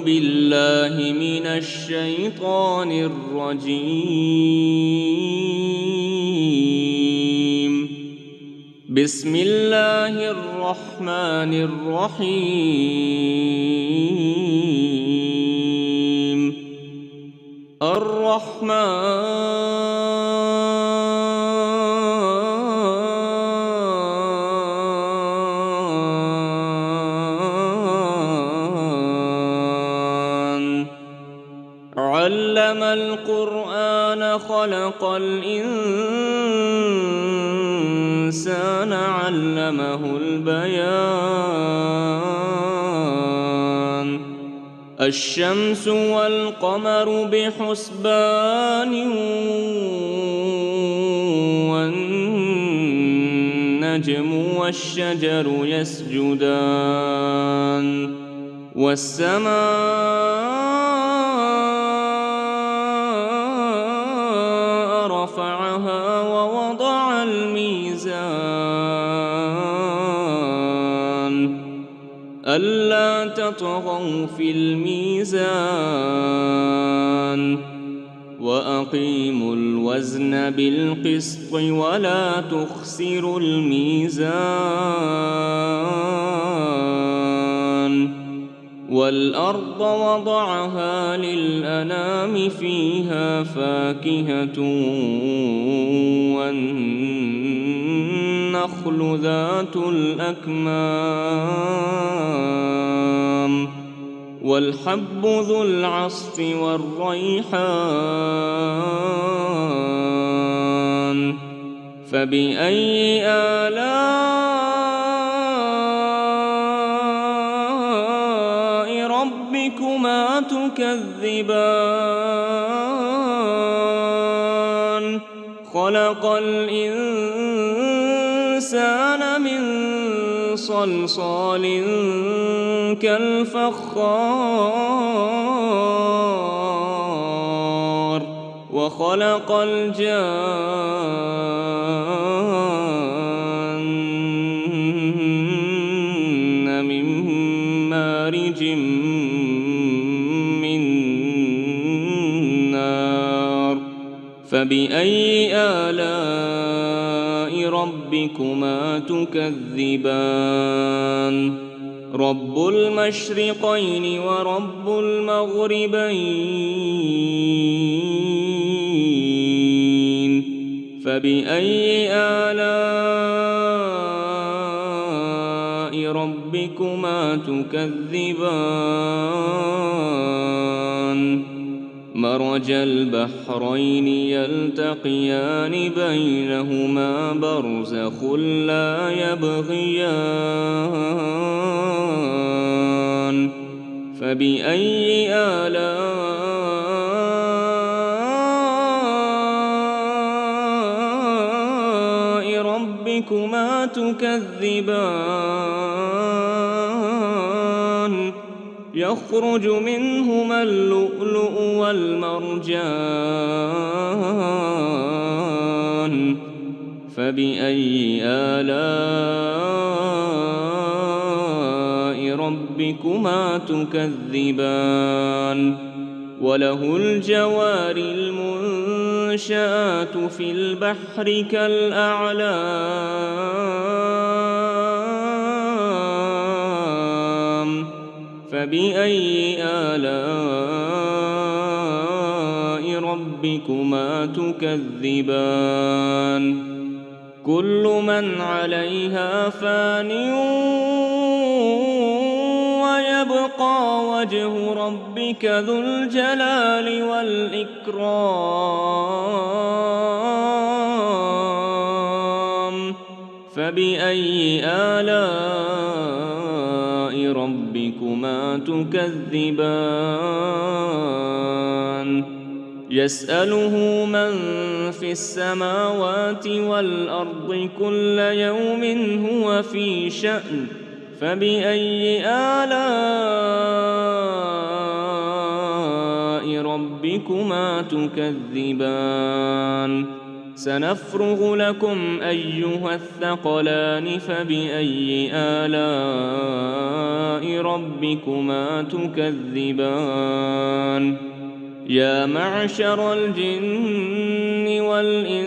بالله من الشيطان الرجيم. بسم الله الرحمن الرحيم. الرحمن علم القرآن خلق الإنسان علمه البيان. الشمس والقمر بحسبان والنجم والشجر يسجدان والسماء رفعها ووضع الميزان ألا تطغوا في الميزان وأقيموا الوزن بالقسط ولا تخسروا الميزان. والأرض وضعها للأنام فيها فاكهة والنخل ذات الأكمام والحب ذو العصف والريحان. فبأي آلاء ربكما تكذبان؟ خلق الإنسان من صلصال كالفخار وخلق الجان من مارج من نار. فبأي آلاء ربكما تكذبان؟ رب المشرقين ورب المغربين. فبأي آلاء ربكما تكذبان؟ مرج البحرين يلتقيان بينهما برزخ لا يبغيان. فبأي آلاء ربكما تكذبان؟ يخرج منهما اللؤلؤ والمرجان. فبأي آلاء ربكما تكذبان؟ وله الجوار المنشآت في البحر كالأعلام. فبأي آلاء ربكما تكذبان؟ كل من عليها فان ويبقى وجه ربك ذو الجلال والإكرام. فبأي آلاء ربكما تكذبان؟ يسأله من في السماوات والأرض كل يوم هو في شأن. فبأي آلاء ربكما تكذبان؟ سنفرغ لكم أيها الثقلان فبأي آلاء ربكما تكذبان يا معشر الجن والإنس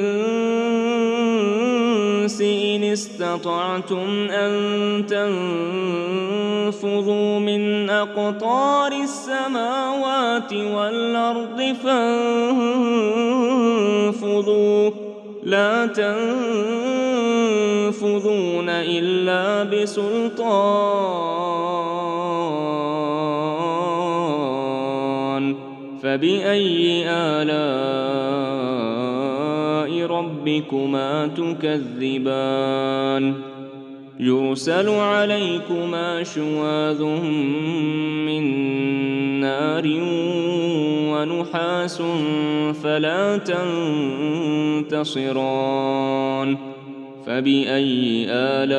إن استطعتم أن تنفذوا من أقطار السماوات والأرض فانفذوا لا تنفذون إلا بسلطان فبأي آلاء ربكما تكذبان يرسل عليكما شواظ من نار ونحاس فلا تنتصران فبأي آلاء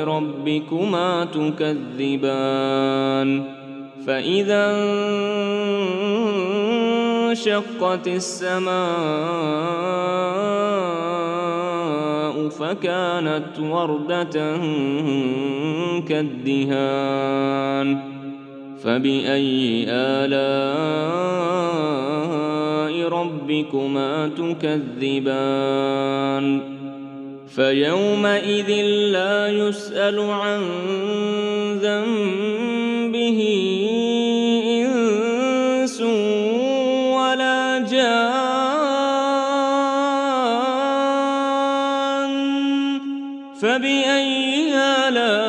ربكما تكذبان فإذا انشقت السماء فكانت وردة كالدهان فبأي آلاء ربكما تكذبان فيومئذ لا يسأل عن ذنبه إنس ولا جان فبأي آلاء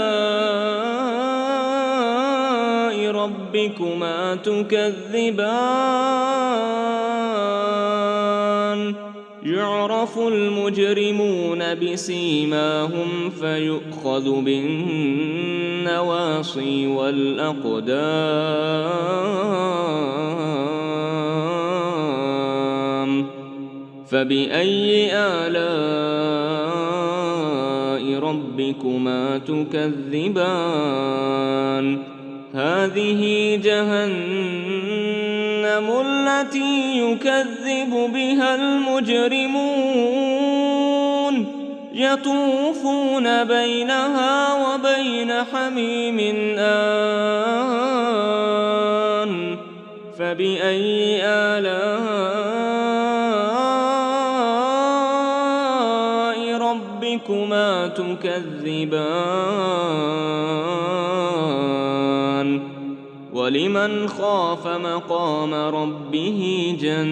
ربكما تكذبان يعرف المجرمون بسيماهم فيؤخذ بالنواصي والأقدام فبأي آلاء ربكما تكذبان هذه جهنم التي يكذب بها المجرمون يطوفون بينها وبين حميم آن فبأي آلاء ربكما تكذبان ولمن خاف مقام ربه جنتان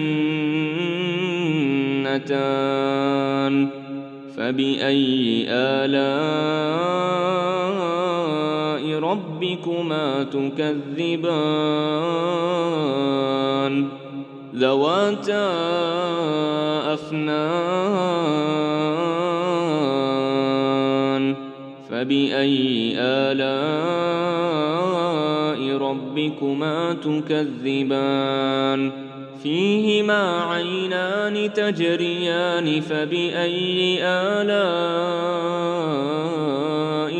فبأي آلاء ربكما تكذبان ذواتا أفنان فبأي آلاء ربكما تكذبان فيهما عينان تجريان فبأي آلاء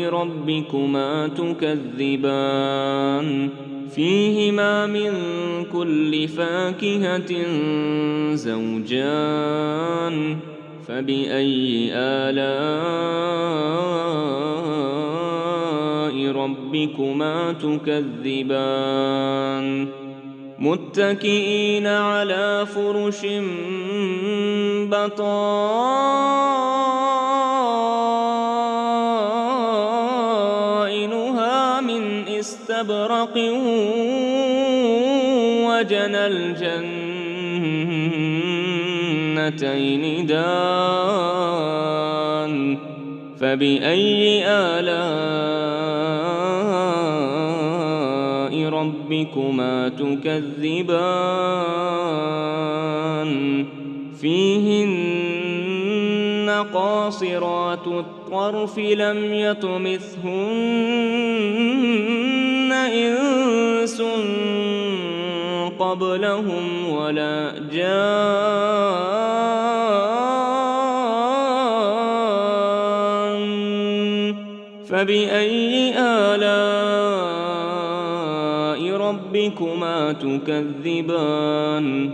ربكما تكذبان فيهما من كل فاكهة زوجان فبأي آلاء ربكما تكذبان متكئين على فرش بطائنها من استبرق وجنى الجنتين دان فبأي آلاء ربكما تكذبان فيهن قاصرات الطرف لم يطمثهن إنس قبلهم ولا جان فبأي آلاء ربكما تكذبان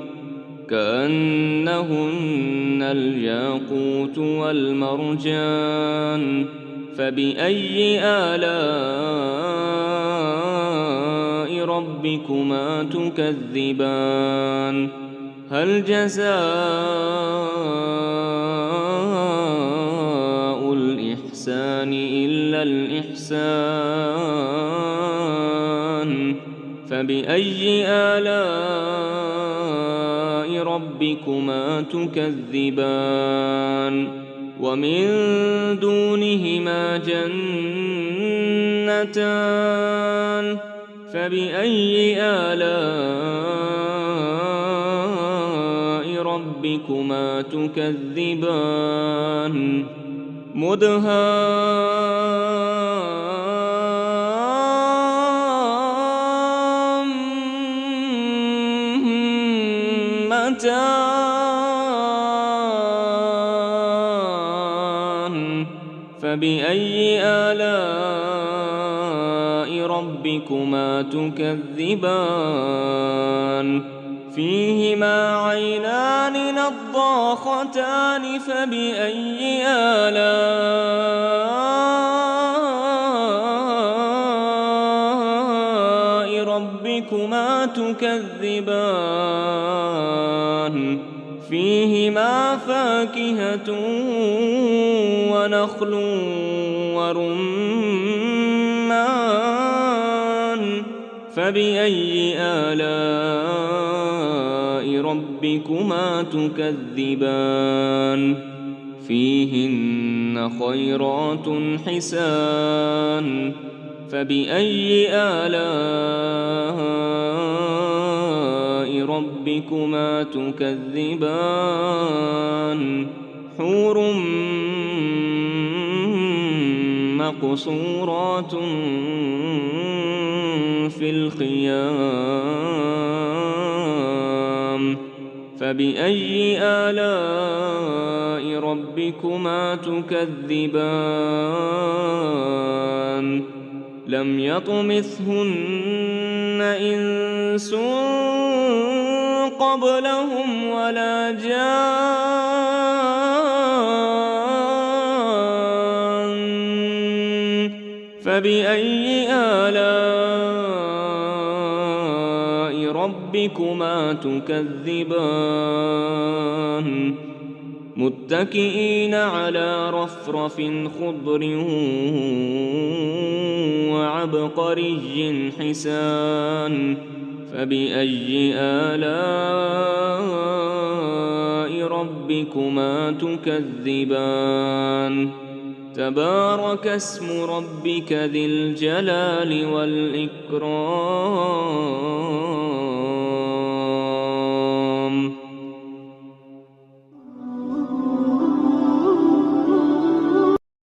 كأنهن الياقوت والمرجان فبأي آلاء ربكما تكذبان هل جزاء الإحسان إلا الإحسان فبأي آلاء ربكما تكذبان ومن دونهما جنتان فبأي آلاء ربكما تكذبان مدهامتان فبأي آلاء ربكما تكذبان فيهما عينان نضاختان فبأي آلاء ربكما تكذبان فيهما فاكهة ونخل ورمان فبأي آلاء ربكما تكذبان فيهن خيرات حسان فبأي آلاء ربكما تكذبان حور مقصورات في الخيام فبأي آلاء ربكما تكذبان لم يطمثهن إنس قبلهم ولا جان فبأي آلاء ربكما تكذبان متكئين على رفرف خضر وعبقري حسان فبأي آلاء ربكما تكذبان تبارك اسم ربك ذي الجلال والإكرام